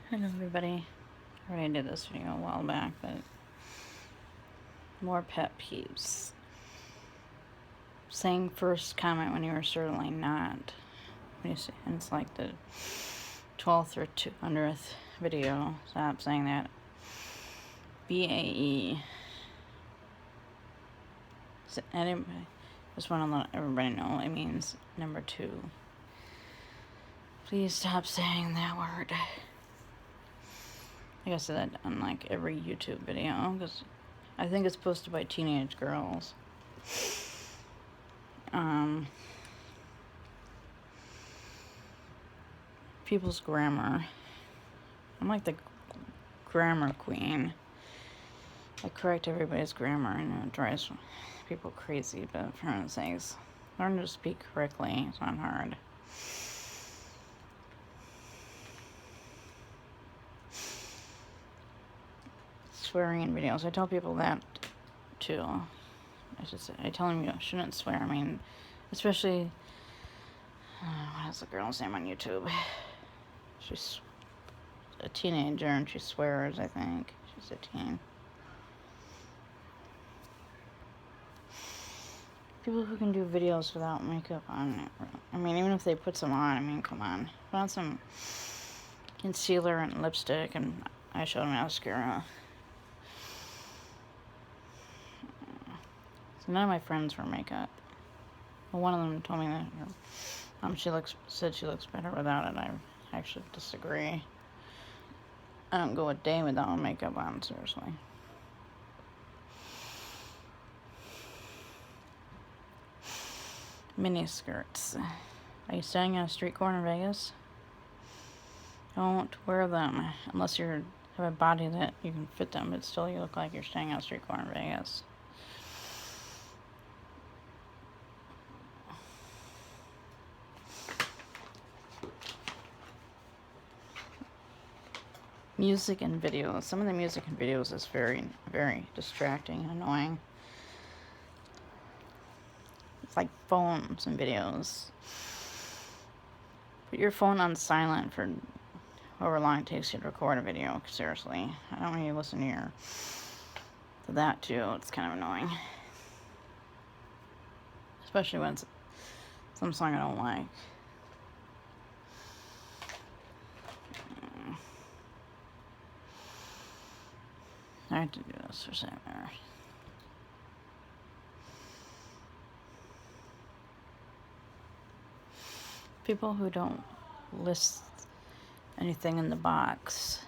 Hello everybody. I already did this video a while back, but more pet peeves. Saying first comment when you were certainly not. And it's like the 12th or 200th video. Stop saying that. BAE. Just want to let everybody know it means number 2. Please stop saying that word. I guess that on like every YouTube video, because I think it's posted by teenage girls. People's grammar. I'm like the grammar queen. I correct everybody's grammar, and it drives people crazy, but for heaven's sakes, learn to speak correctly. It's not hard. Swearing in videos. I tell people that too. I tell them you shouldn't swear. I mean, especially what is the girl's name on YouTube? She's a teenager and she swears. I think she's a teen. People who can do videos without makeup on. I mean, even if they put some on. I mean, come on. Put on some concealer and lipstick and eyeshadow and mascara. None of my friends wear makeup. Well, one of them told me that said she looks better without it. I actually disagree. I don't go a day without makeup on, seriously. Mini skirts. Are you standing on a street corner in Vegas? Don't wear them unless you have a body that you can fit them, but still you look like you're standing on a street corner in Vegas. Music and videos. Some of the music and videos is very, very distracting and annoying. It's like phones and videos. Put your phone on silent for however long it takes you to record a video. Seriously. I don't want you to listen to that too. It's kind of annoying. Especially when it's some song I don't like. I have to do this for a second there. People who don't list anything in the box.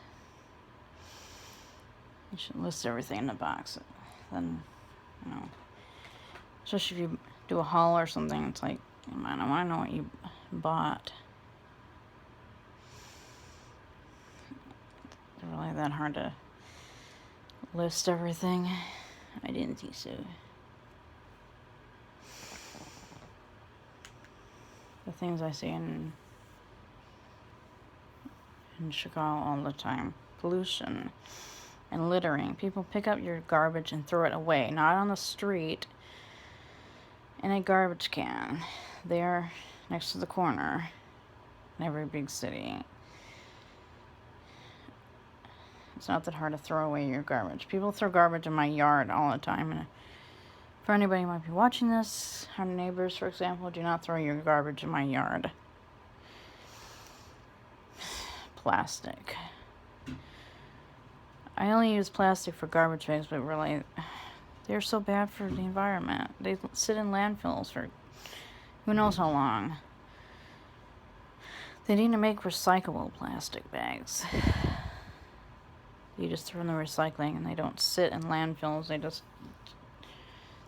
You should list everything in the box. Then, especially if you do a haul or something, it's like, man, I want to know what you bought. It's really that hard to list everything? I didn't think so. The things I see in Chicago all the time. Pollution and littering. People pick up your garbage and throw it away. Not on the street. In a garbage can. There, next to the corner. In every big city. It's not that hard to throw away your garbage. People throw garbage in my yard all the time. And for anybody who might be watching this, our neighbors, for example, do not throw your garbage in my yard. Plastic. I only use plastic for garbage bags, but really, they're so bad for the environment. They sit in landfills for who knows how long. They need to make recyclable plastic bags. You just throw in the recycling and they don't sit in landfills. They just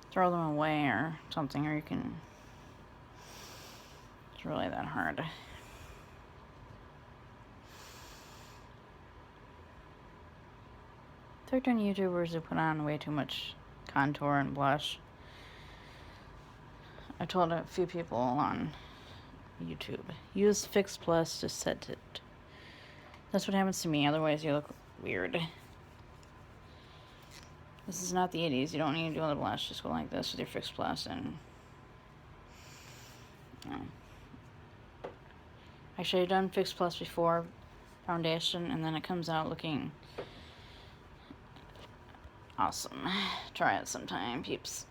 throw them away or something, or you can. It's really that hard. Certain YouTubers who put on way too much contour and blush. I told a few people on YouTube, use Fix Plus to set it. That's what happens to me, otherwise you look weird. This is not the 80s. You don't need to do the blush. Just go like this with your Fix Plus and actually I've done Fix Plus before, foundation, and then it comes out looking awesome. Try it sometime, peeps.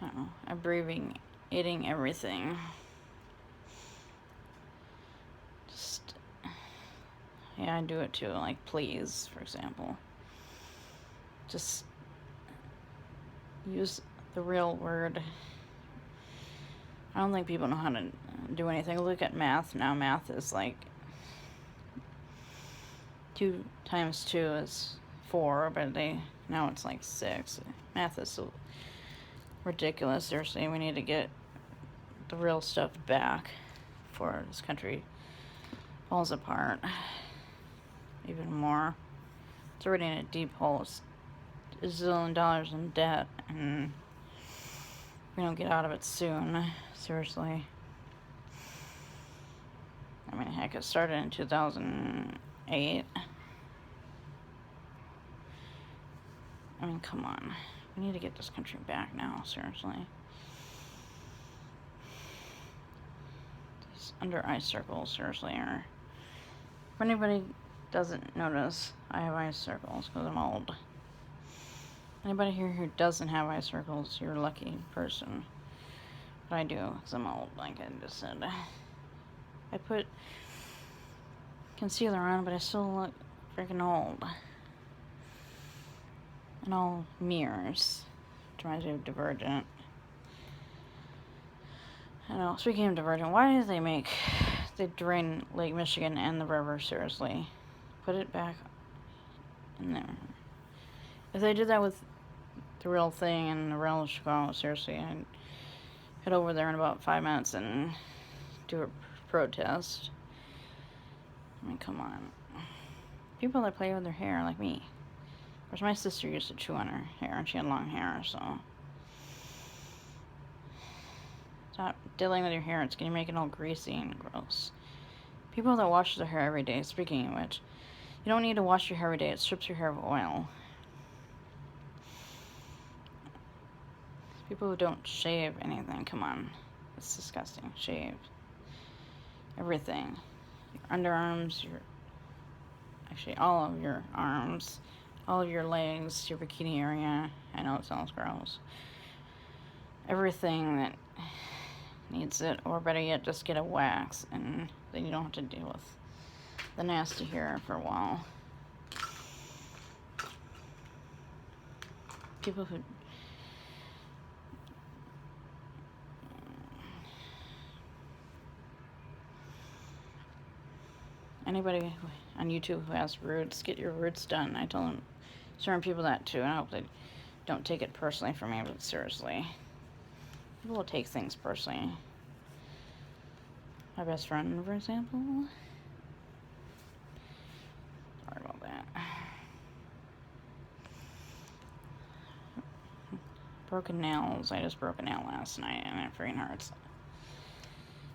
I don't know, abbreviating everything. Just, yeah, I do it too, like please, for example. Just use the real word. I don't think people know how to do anything. Look at math now. Math is like 2 times 2 is 4, but now it's like 6. Math is so ridiculous. Seriously, we need to get the real stuff back before this country falls apart even more. It's already in a deep hole. It's $1 zillion in debt, and we don't get out of it soon. Seriously. I mean, heck, it started in 2008. I mean, come on. We need to get this country back now, seriously. These under eye circles, seriously, are... If anybody doesn't notice, I have eye circles because I'm old. Anybody here who doesn't have eye circles, you're a lucky person. But I do, because I'm old, like I just said. I put concealer on, but I still look freaking old. And all mirrors. Which reminds me of Divergent. I know, speaking of Divergent, why do they drain Lake Michigan and the river, seriously? Put it back in there. If they did that with the real thing and the real Chicago, seriously, I'd head over there in about 5 minutes and do a protest. I mean, come on. People that play with their hair, like me. Of course, my sister used to chew on her hair, and she had long hair, so... Stop diddling with your hair. It's going to make it all greasy and gross. People that wash their hair every day, speaking of which, you don't need to wash your hair every day. It strips your hair of oil. People who don't shave anything, come on. It's disgusting. Shave. Everything. Your underarms, actually all of your arms, all of your legs, your bikini area. I know it sounds gross. Everything that needs it, or better yet, just get a wax, and then you don't have to deal with the nasty hair for a while. People who... Anybody on YouTube who has roots, get your roots done. I tell them, certain people that too, and I hope they don't take it personally from me, but seriously. People will take things personally. My best friend, for example. Sorry about that. Broken nails. I just broke a nail last night, and it freaking hurts.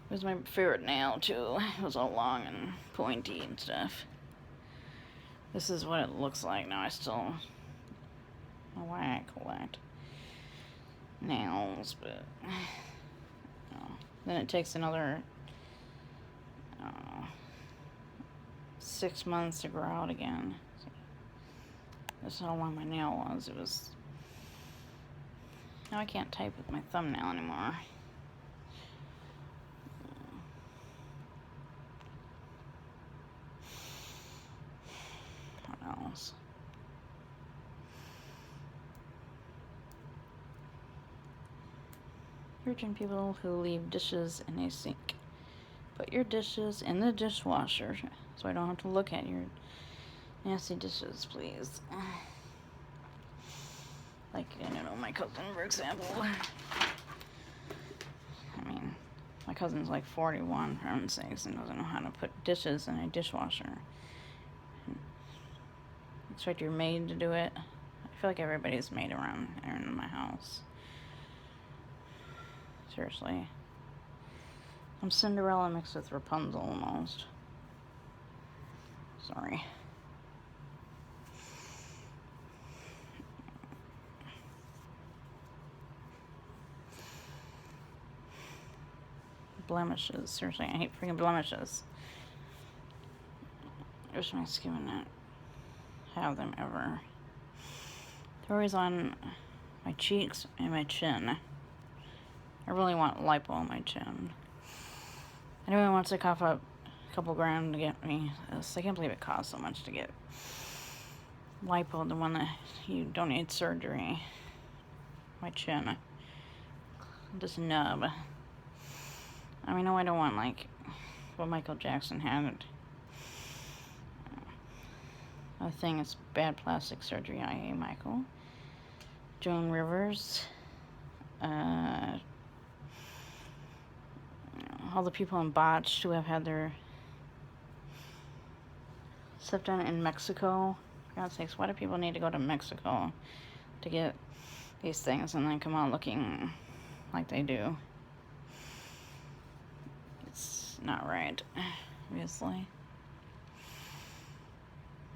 It was my favorite nail, too. It was all long and pointy and stuff. This is what it looks like now. I still don't know why I collect nails, but... Then it takes another 6 months to grow out again. This is how long my nail was. It was... Now I can't type with my thumbnail anymore. What else? Virgin people who leave dishes in a sink. Put your dishes in the dishwasher so I don't have to look at your nasty dishes, please. Like, I don't know, my cousin, for example. I mean, my cousin's like 41, for heaven's sakes, and doesn't know how to put dishes in a dishwasher. Expect your maid to do it. I feel like everybody's maid around here in my house. Seriously. I'm Cinderella mixed with Rapunzel almost. Sorry. blemishes. Seriously, I hate freaking blemishes. I wish my skin would not have them ever. They're always on my cheeks and my chin. I really want lipo on my chin. Anyone wants to cough up a couple grand to get me this? I can't believe it costs so much to get lipo, the one that you don't need surgery. My chin. This nub. I mean, no, I don't want like what Michael Jackson had. I think it's bad plastic surgery, i.e. Michael. Joan Rivers. All the people in Botched who have had their stuff done in Mexico. For God's sakes, why do people need to go to Mexico to get these things and then come out looking like they do? It's not right, obviously.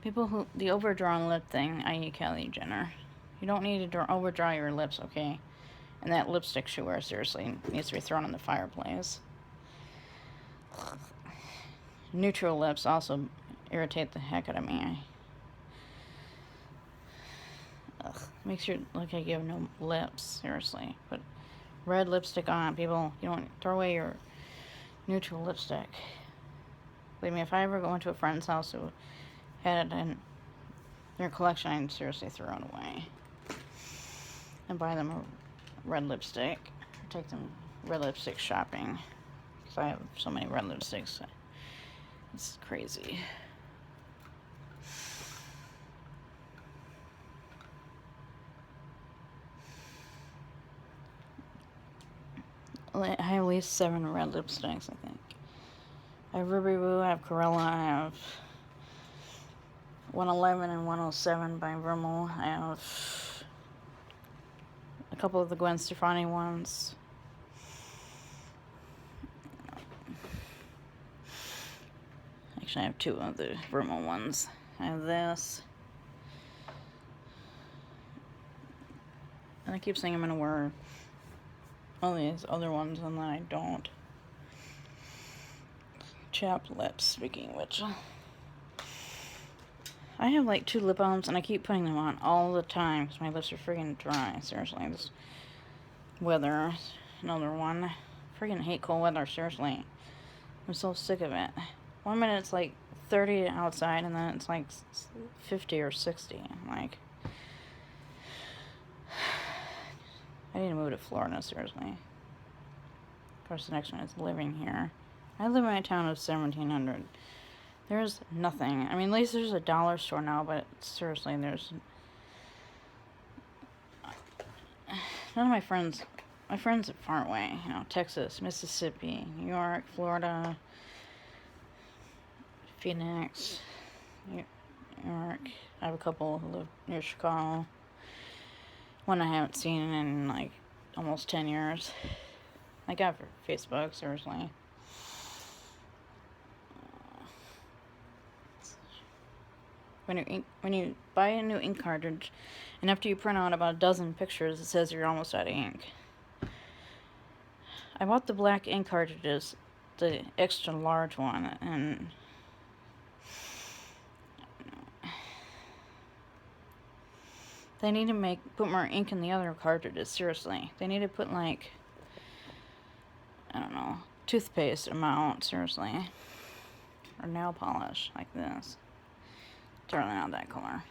People who, the overdrawn lip thing, i.e. Kylie Jenner. You don't need to overdraw your lips, okay? And that lipstick she wears, seriously, needs to be thrown in the fireplace. Neutral lips also irritate the heck out of me. Makes you look like you have no lips, seriously. Put red lipstick on, people. You don't throw away your neutral lipstick. Believe me, if I ever go into a friend's house who had it in their collection, I'd seriously throw it away. And buy them a red lipstick. Or take them red lipstick shopping. Because I have so many red lipsticks. It's crazy. I have at least 7 red lipsticks, I think. I have Ruby Woo, I have Corella, I have 111 and 107 by Rimmel. I have a couple of the Gwen Stefani ones. Actually, I have 2 of the Rimmel ones. I have this. And I keep saying I'm going to wear all these other ones, and then I don't. Chapped lips, speaking of which. I have like 2 lip balms, and I keep putting them on all the time because my lips are freaking dry. Seriously, this weather. Another one. Freaking hate cold weather, seriously. I'm so sick of it. One minute it's like 30 outside, and then it's like 50 or 60. I'm like, I need to move to Florida, seriously. Of course, the next one is living here. I live in a town of 1,700. There's nothing. I mean, at least there's a dollar store now, but seriously, there's... None of my friends are far away. You know, Texas, Mississippi, New York, Florida, Phoenix, New York. I have a couple who live near Chicago. One I haven't seen in like almost 10 years. I got for Facebook, seriously. When you buy a new ink cartridge, and after you print out about a dozen pictures, it says you're almost out of ink. I bought the black ink cartridges, the extra large one, and they need to put more ink in the other cartridges, seriously. They need to put like, I don't know, toothpaste amount, seriously. Or nail polish, like this. It's really not that color.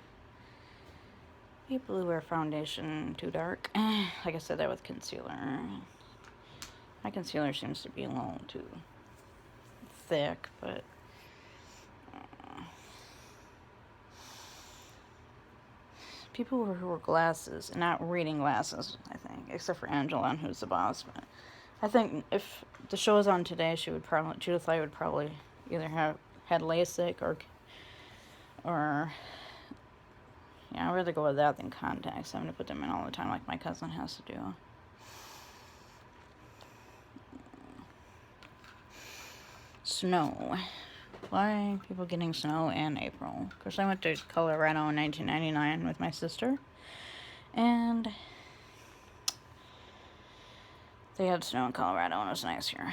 People who wear foundation too dark. Like I said that with concealer. My concealer seems to be a little too thick, but people who wear glasses, and not reading glasses, I think, except for Angela, who's the boss. But I think if the show was on today, Judith would probably either have had LASIK or yeah, I'd rather go with that than contacts. I'm going to put them in all the time like my cousin has to do. Snow. Why are people getting snow in April? Of course, I went to Colorado in 1999 with my sister, and they had snow in Colorado, and it was nice here.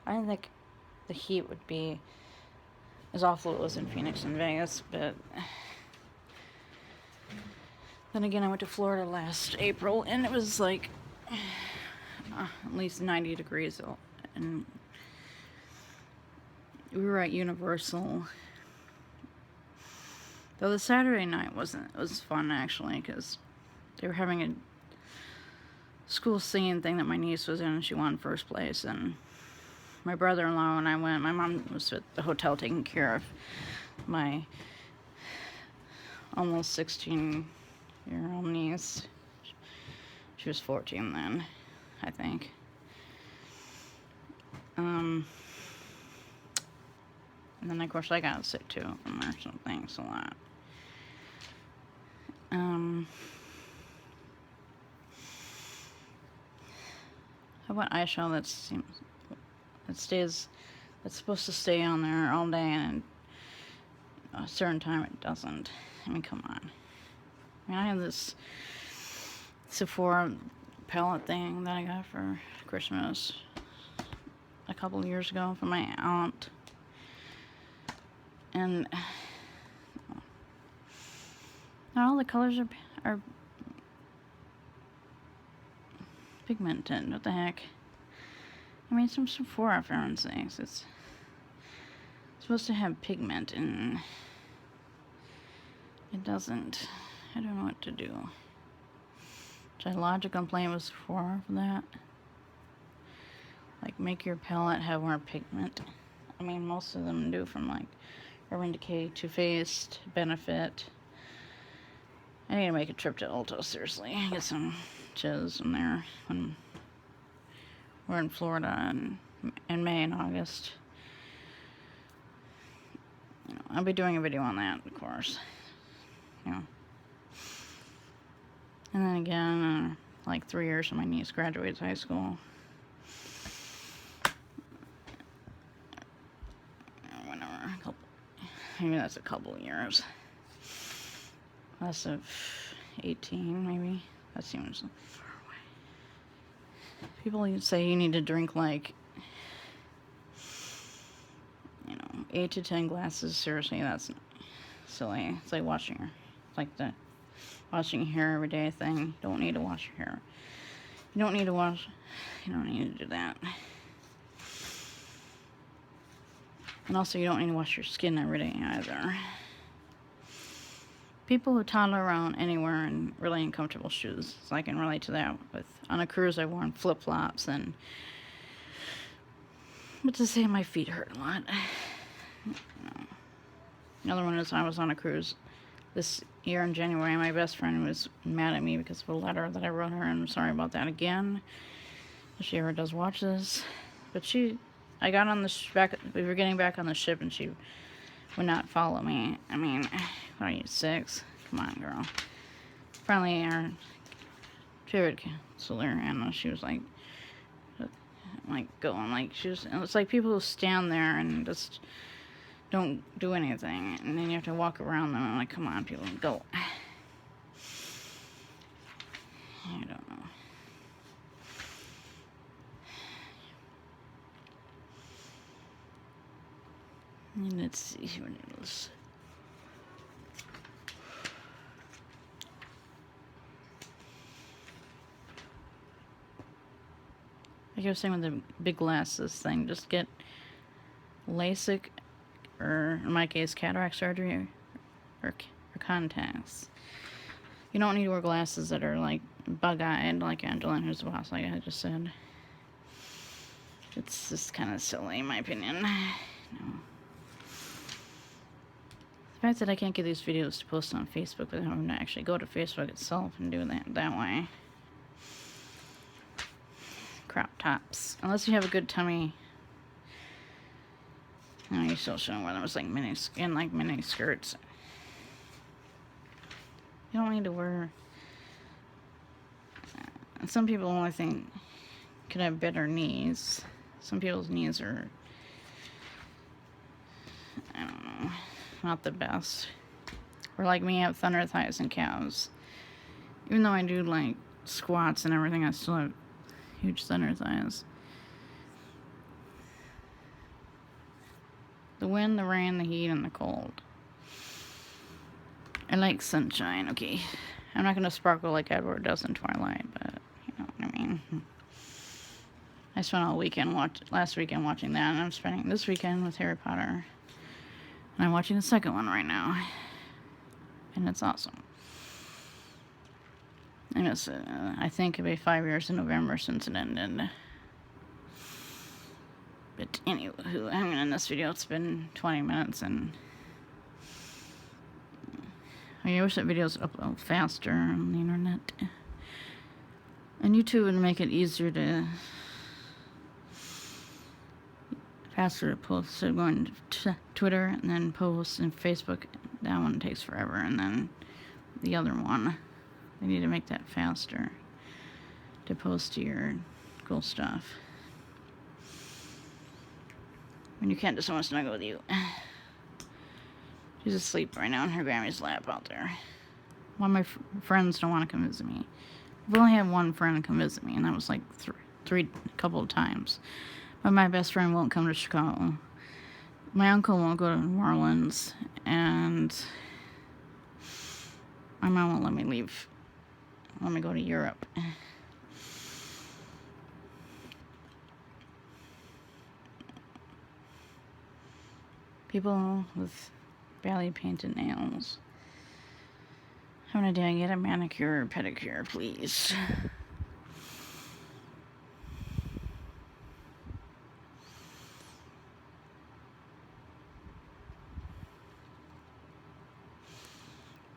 I didn't think the heat would be as awful as it was in Phoenix and Vegas, but then again, I went to Florida last April, and it was like at least 90 degrees, and we were at Universal. Though the Saturday night wasn't, it was fun actually, because they were having a school singing thing that my niece was in, and she won first place, and my brother-in-law and I went. My mom was at the hotel taking care of my almost 16-year-old niece. She was 14 then, I think. And then, of course, I got sick, too, from her, so thanks a lot. How about eyeshadow that's supposed to stay on there all day, and a certain time it doesn't. I mean, come on. I mean, I have this Sephora palette thing that I got for Christmas a couple of years ago from my aunt, and not all the colors are pigmented. What the heck? I mean, some Sephora, for heaven's sakes. It's supposed to have pigment, and it doesn't. I don't know what to do. Should I lodge a complaint with Sephora for that? Like, make your palette have more pigment. I mean, most of them do, from like Urban Decay, Too Faced, Benefit. I need to make a trip to Ulta, seriously. Get some chiz in there when we're in Florida in May and August. You know, I'll be doing a video on that, of course. You know. And then again, like 3 years when my niece graduates high school. Whatever. Maybe that's a couple of years. Less of 18, maybe. That seems far away. People say you need to drink like, 8 to 10 glasses. Seriously, that's silly. It's like the washing your hair every day thing. You don't need to wash your hair. You don't need to do that. And also, you don't need to wash your skin every day either. People who toddle around anywhere in really uncomfortable shoes, so I can relate to that. On a cruise, I wore flip-flops, but to say my feet hurt a lot. The other one is I was on a cruise this year in January. My best friend was mad at me because of a letter that I wrote her, and I'm sorry about that again, if she ever does watch this. But I got on we were getting back on the ship, and she would not follow me. I mean, what are you, 6? Come on, girl. Finally, our favorite counselor, Anna, she was like, it's like people who stand there and just don't do anything, and then you have to walk around them. I'm like, come on, people, go. I don't know. Let's see what else. Like I was saying with the big glasses thing, just get LASIK, or in my case, cataract surgery, or contacts. You don't need to wear glasses that are like bug-eyed, like Angela and Who's the Boss, like I just said. It's just kind of silly, in my opinion. No. The fact that I can't get these videos to post on Facebook without having to actually go to Facebook itself and do that way. Crop tops. Unless you have a good tummy. No, you still shouldn't wear them. It's like mini skirts. You don't need to wear. Some people only think could have better knees. Some people's knees are, I don't know, not the best. Or like me, I have thunder thighs and calves. Even though I do like squats and everything, I still have huge thunder thighs. The wind, the rain, the heat, and the cold. I like sunshine, okay. I'm not going to sparkle like Edward does in Twilight, but you know what I mean. I spent all weekend last weekend watching that, and I'm spending this weekend with Harry Potter. And I'm watching the second one right now. And it's awesome. And it's, I think it'll be 5 years in November since it ended. But anyway, I'm gonna end this video. It's been 20 minutes, and I wish that videos upload faster on the internet. And YouTube would make it easier to faster to post. So going to Twitter and then post and Facebook. That one takes forever, and then the other one, they need to make that faster to post to your cool stuff. When you can't just want to snuggle with you. She's asleep right now in her Grammy's lap out there. One of my friends don't want to come visit me. I've only had one friend come visit me, and that was like a couple of times. But my best friend won't come to Chicago. My uncle won't go to New Orleans, and my mom won't let me leave. Let me go to Europe. People with badly painted nails. How many did I get a manicure or pedicure, please?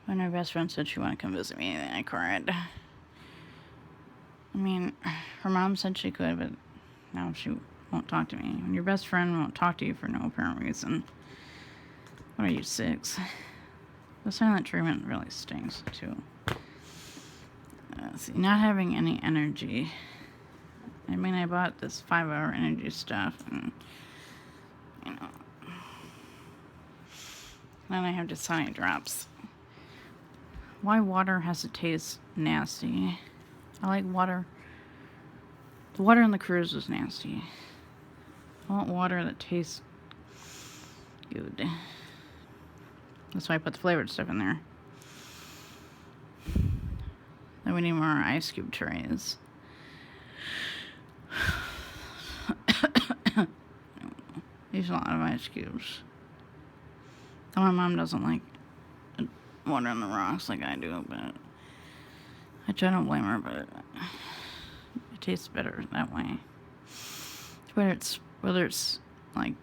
When my best friend said she wanted to come visit me, I cried. I mean, her mom said she could, but now she won't talk to me. When your best friend won't talk to you for no apparent reason. What are you, 6? The silent treatment really stings, too. See, not having any energy. I mean, I bought this 5-hour energy stuff, and, you know. Then I have Dasani drops. Why water has to taste nasty? I like water. The water on the cruise was nasty. I want water that tastes good. That's why I put the flavored stuff in there. Then we need more ice cube trays. Use a lot of ice cubes. Though my mom doesn't like water on the rocks like I do, but I try to blame her, but it tastes better that way. Whether it's like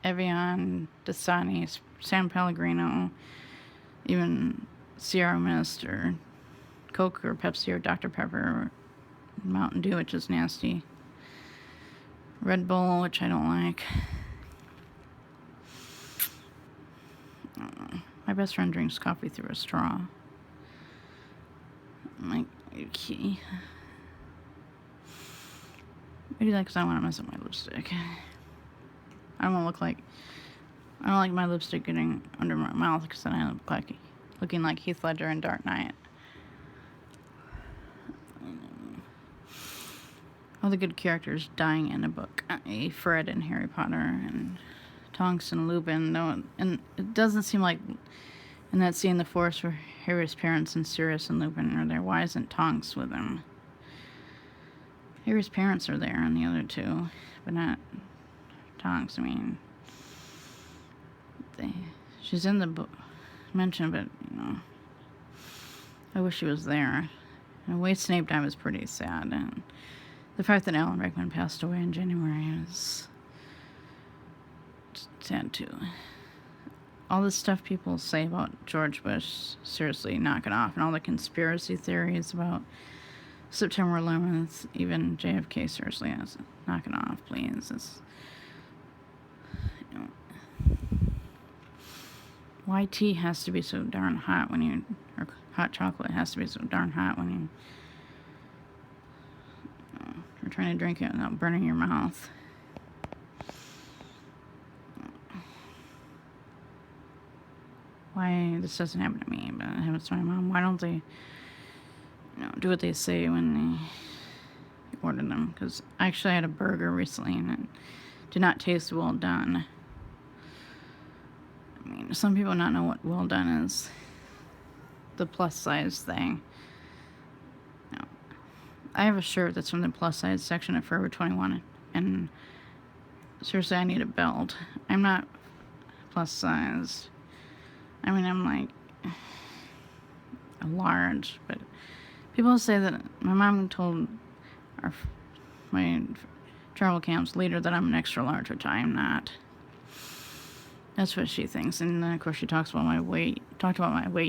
Evian, Dasani, San Pellegrino, even Sierra Mist, or Coke or Pepsi or Dr. Pepper, or Mountain Dew, which is nasty. Red Bull, which I don't like. My best friend drinks coffee through a straw. I'm like, okay. I do that because I want to mess up my lipstick. I don't like my lipstick getting under my mouth, because then I look looking like Heath Ledger in Dark Knight. All the good characters dying in a book. Fred in Harry Potter, and Tonks and Lupin. No, and it doesn't seem like in that scene, the forest where Harry's parents and Sirius and Lupin are there. Why isn't Tonks with him? Harry's parents are there and the other two, but not Tonks. I mean, she's in the book mentioned, but you know, I wish she was there. And the way Snape died was pretty sad, and the fact that Alan Rickman passed away in January is sad too. All the stuff people say about George Bush, seriously, knock it off. And all the conspiracy theories about September 11th, even JFK, seriously, knock it off, please. You know, YT has to be so darn hot or hot chocolate has to be so darn hot when you're trying to drink it without burning your mouth. Why this doesn't happen to me, but it happens to my mom. Why don't they, do what they say when they order them? Because I actually had a burger recently, and it did not taste well done. I mean, some people not know what well done is. The plus size thing. No. I have a shirt that's from the plus size section at Forever 21, and seriously, I need a belt. I'm not plus size. I mean, I'm like a large, but people say that my mom told my travel camp's leader that I'm an extra large, which I am not. That's what she thinks, and then of course she talked about my weight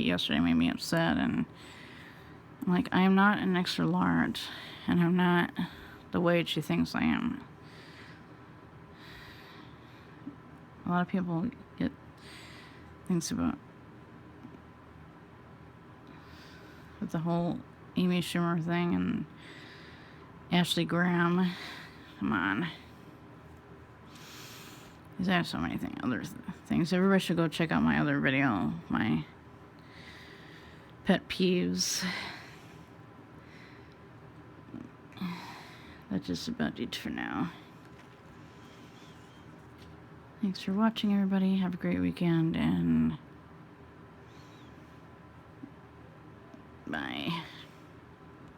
yesterday, made me upset, and I'm like, I am not an extra large, and I'm not the weight she thinks I am. A lot of people get things about with the whole Amy Schumer thing and Ashley Graham. Come on. Because I have so many other things. Everybody should go check out my other video, my pet peeves. That's just about it for now. Thanks for watching, everybody. Have a great weekend, and